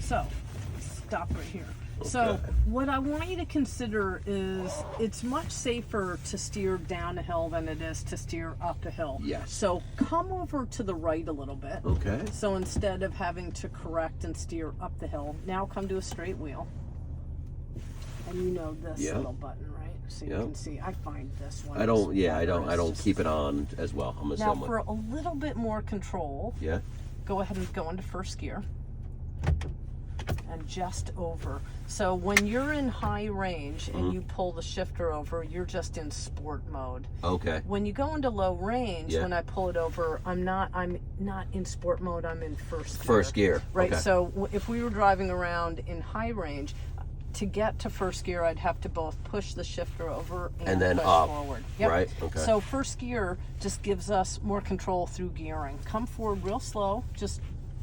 So, stop right here. Okay. So, what I want you to consider is it's much safer to steer down a hill than it is to steer up a hill. Yes. So, come over to the right a little bit. Okay. So, instead of having to correct and steer up the hill, now come to a straight wheel. And you know this little button, right? So you can see, I find this one. I don't keep it on as well. I'm assuming. Now, for a little bit more control, go ahead and go into first gear. And just over. So when you're in high range and you pull the shifter over, you're just in sport mode. Okay. When you go into low range, when I pull it over, I'm not in sport mode, I'm in first gear. First gear. Right. Okay. So if we were driving around in high range, to get to first gear, I'd have to both push the shifter over and then push up. forward. Right. Okay. So first gear just gives us more control through gearing. Come forward real slow, just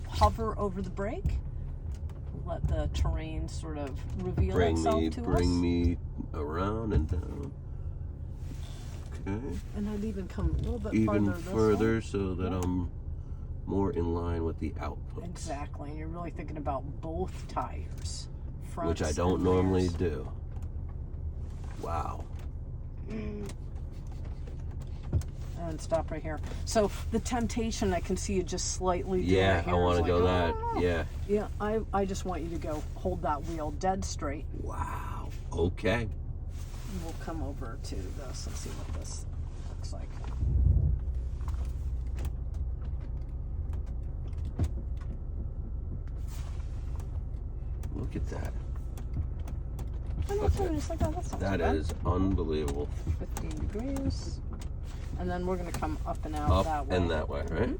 hover over the brake. Let the terrain sort of reveal itself to us. Bring me around and down. Okay. And I'd even come a little bit further so that I'm more in line with the output. Exactly. And you're really thinking about both tires. Which I don't normally do. Wow. And stop right here. So the temptation, I can see you just slightly doing I want to go that. Yeah. Yeah, I just want you to go hold that wheel dead straight. Wow. Okay. We'll come over to this and see what this looks like. Look at that. That is unbelievable. 15 degrees. And then we're going to come up and out that way. And that way, right?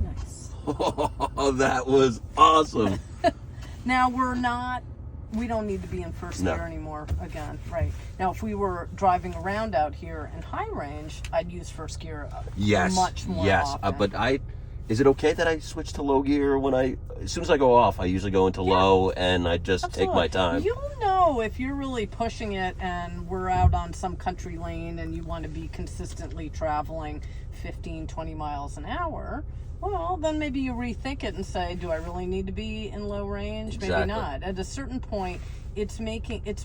Nice. Oh, that was awesome. Now we don't need to be in first gear anymore again, right? Now, if we were driving around out here in high range, I'd use first gear much more often. But is it okay that I switch to low gear as soon as I go off, I usually go into low and I just take my time? You'll know if you're really pushing it and we're out on some country lane and you want to be consistently traveling 15, 20 miles an hour. Well, then maybe you rethink it and say, do I really need to be in low range? Exactly. Maybe not. At a certain point, it's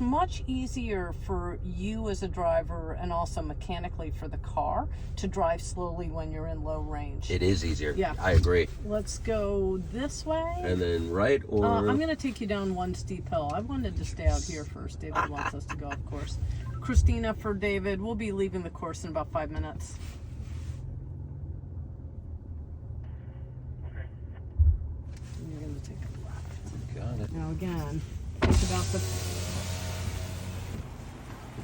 much easier for you as a driver and also mechanically for the car to drive slowly when you're in low range. It is easier. Yeah. I agree. Let's go this way. And then right or... I'm going to take you down one steep hill. I wanted to stay out here first. David wants us to go, of course. Christina for David. We'll be leaving the course in about 5 minutes. You're going to take a left. Got it. Now again, think about the...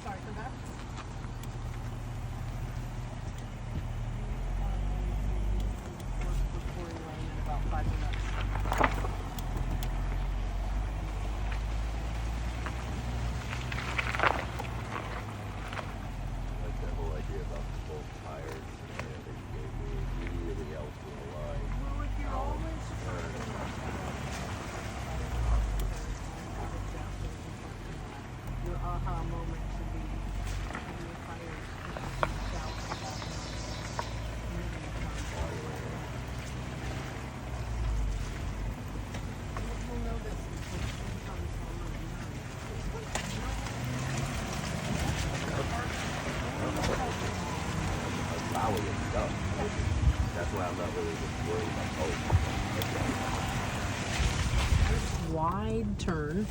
Sorry, go back. Before you land in about 5 minutes. I like that whole idea about the both tires and everything else in the line. Well, if you're always your aha moment should be having your tires south. We'll know this until it becomes Valley and stuff. That's why I'm not really worried about wide turn.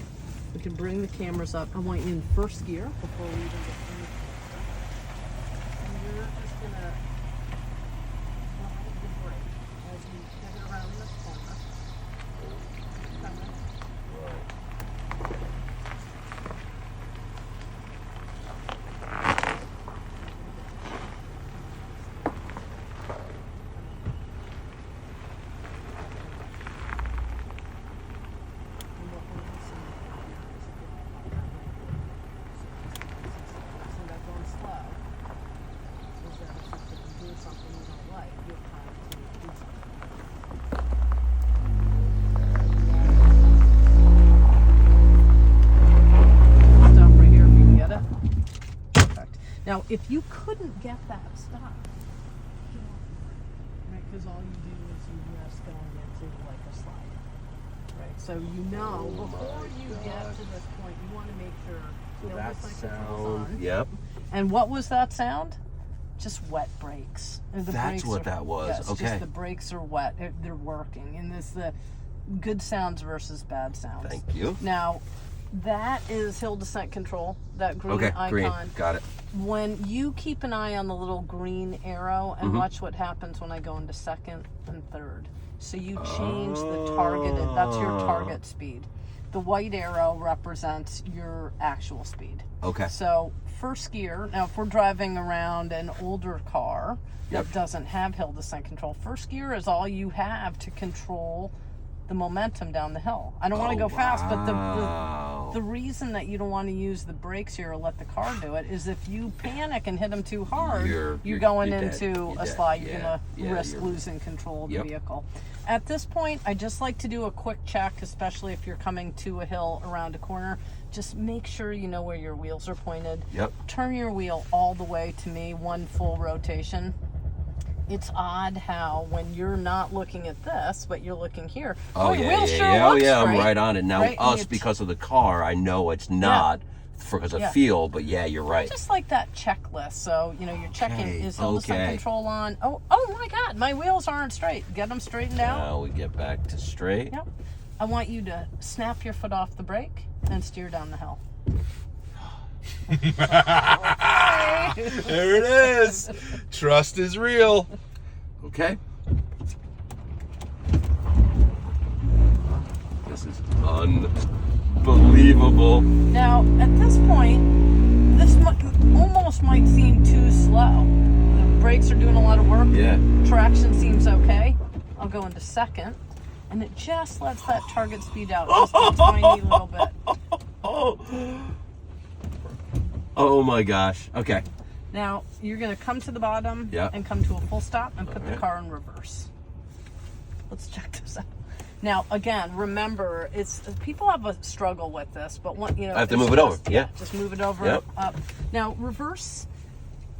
We can bring the cameras up. I want you in first gear before we even get through. And you're just gonna slide the brake as you pivot around this corner. Coming. if you couldn't get that stuff, right? Because all you do is you risk going into like a slide, right? So before you get to this point, you want to make sure that sound. sound. Yep. And what was that sound? Just wet brakes. That's what that was. Yes, okay. Just the brakes are wet. They're working, and it's the good sounds versus bad sounds. Thank you. Now, that is hill descent control. That green icon. Green. Got it. When you keep an eye on the little green arrow and watch what happens when I go into second and third. So you change the targeted. That's your target speed. The white arrow represents your actual speed. Okay. So first gear, now if we're driving around an older car that doesn't have hill descent control, first gear is all you have to control the momentum down the hill. I don't want to go fast, but the reason that you don't want to use the brakes here or let the car do it is if you panic and hit them too hard, you're going into a slide. You're going to risk losing control of the vehicle. At this point, I just like to do a quick check, especially if you're coming to a hill around a corner. Just make sure you know where your wheels are pointed. Yep. Turn your wheel all the way to me, one full rotation. It's odd how when you're not looking at this, but you're looking here. Oh, your yeah, wheel yeah, sure yeah. Oh, looks yeah, I'm straight, right on it. Now, right? us, because of the car, I know it's not because of feel, but yeah, you're right. Just like that checklist. So, you're checking, is hill descent control on? Oh my God, my wheels aren't straight. Get them straightened out. Now we get back to straight. Yep. I want you to snap your foot off the brake and steer down the hill. There it is. Trust is real. Okay. This is unbelievable. Now, at this point, this almost might seem too slow. The brakes are doing a lot of work. Yeah. Traction seems okay. I'll go into second, and it just lets that target speed out just a tiny little bit. Oh my gosh. Okay. Now, you're going to come to the bottom and come to a full stop and put the car in reverse. Let's check this out. Now, again, remember, people have a struggle with this, but I have to move it over. Just move it over, up. Now, reverse,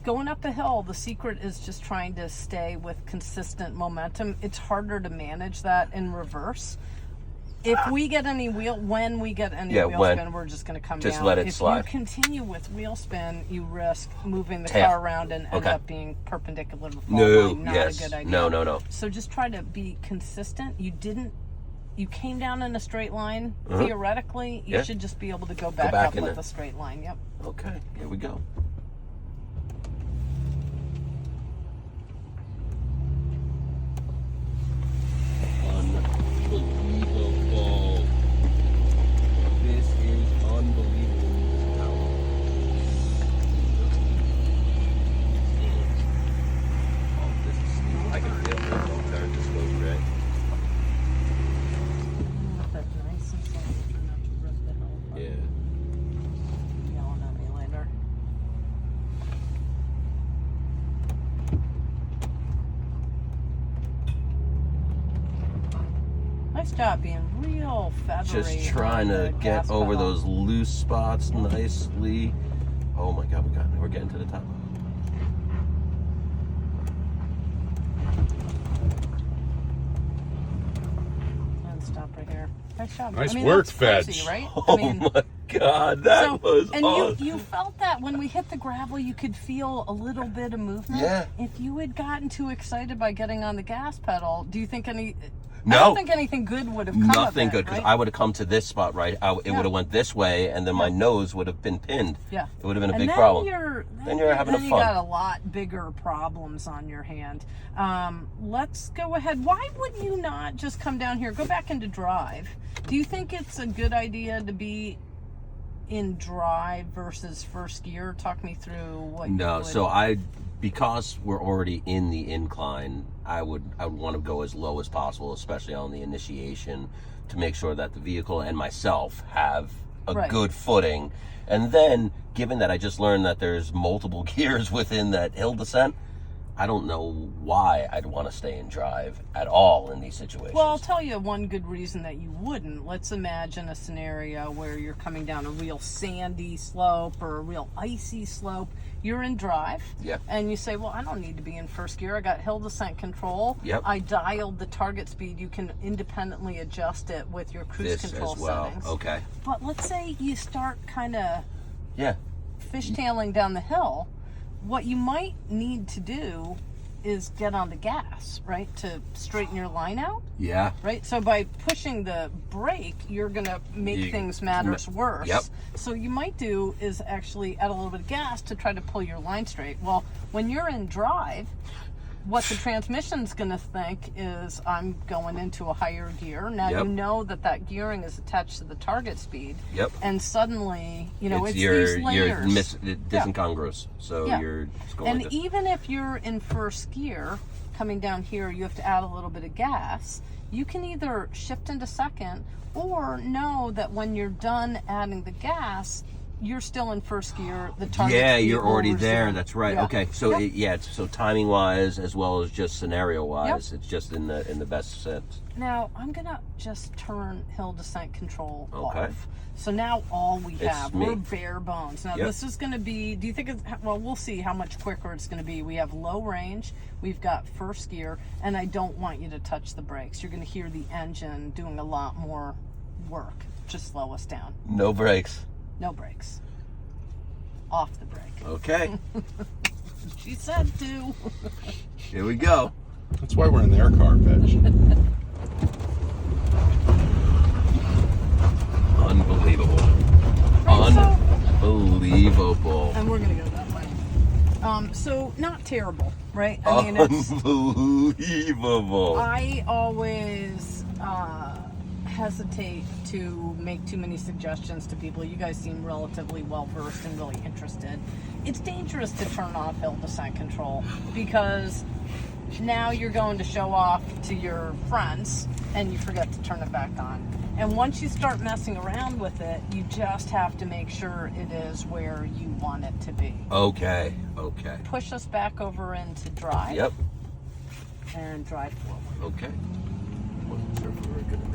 going up a hill, the secret is just trying to stay with consistent momentum. It's harder to manage that in reverse. If we get any when we get any wheel spin, we're just going to come down. Just let it slide. If you continue with wheel spin, you risk moving the car around and end up being perpendicular to the fall line. Not a good idea. No. So just try to be consistent. You came down in a straight line. Theoretically, you should just be able to go back up with a straight line. Yep. Okay, here we go. Unbelievable. This is unbelievable. Oh, this is steep. I can feel this all turn. This goes red. That's nice and slow. Try not to rip the hill. Yeah. Yelling at me later. Nice job being real feathery. Just trying to get over those loose spots nicely. Oh my God, we're getting to the top. And stop right here. Nice job. Nice work, that's crazy, Fetch. right? Oh my God, that was and awesome. you felt that when we hit the gravel, you could feel a little bit of movement. Yeah. If you had gotten too excited by getting on the gas pedal, do you think I No. don't think anything good would have come of it. Nothing good, because right? I would have come to this spot, right? It would have went this way, and then my nose would have been pinned. Yeah. It would have been a big then problem. Then you're having then a you fun. got a lot bigger problems on your hand. Let's go ahead. Why would you not just come down here? Go back into drive. Do you think it's a good idea to be in drive versus first gear? Talk me through what you No, would... so because we're already in the incline, I would want to go as low as possible, especially on the initiation, to make sure that the vehicle and myself have a good footing. And then, given that I just learned that there's multiple gears within that hill descent, I don't know why I'd want to stay and drive at all in these situations. Well, I'll tell you one good reason that you wouldn't. Let's imagine a scenario where you're coming down a real sandy slope or a real icy slope. You're in drive, Yep. and you say, well, I don't need to be in first gear. I got hill descent control. Yep. I dialed the target speed. You can independently adjust it with your cruise This control as well. settings. Okay. But let's say you start kind of Yeah. fishtailing down the hill. What you might need to do is get on the gas, right, to straighten your line out, Yeah. right? So by pushing the brake, you're going to make things matters worse. Yep. So you might do is actually add a little bit of gas to try to pull your line straight. Well, when you're in drive, what the transmission's going to think is, I'm going into a higher gear. Now Yep. you know that gearing is attached to the target speed. Yep. And suddenly, it's you're these layers. disincongruous. So Yeah. you're just going And to, even if you're in first gear, coming down here, you have to add a little bit of gas. You can either shift into second or know that when you're done adding the gas, you're still in first gear. The target yeah, speed you're will already there. resume. That's right. Yeah. Okay, so Yep. so timing wise as well as just scenario wise, it's just in the best sense. Now I'm gonna just turn hill descent control Okay. off. So now all we have, me. we're bare bones. Now Yep. this is gonna be, do you think it's, well, we'll see how much quicker it's gonna be. We have low range, we've got first gear, and I don't want you to touch the brakes. You're gonna hear the engine doing a lot more work. Just slow us down. No brakes. No brakes. Off the brake. Okay, She said to. here we go. That's why we're in their car, bitch. Unbelievable. Right, so- Unbelievable. And we're gonna go that way. So not terrible, right? I mean, it's. Unbelievable. I always hesitate to make too many suggestions to people. You guys seem relatively well versed and really interested. It's dangerous to turn off hill descent control because now you're going to show off to your friends and you forget to turn it back on. And once you start messing around with it, you just have to make sure it is where you want it to be. Okay. Push us back over into drive. Yep. And drive forward. Okay. Wasn't sure if we were gonna make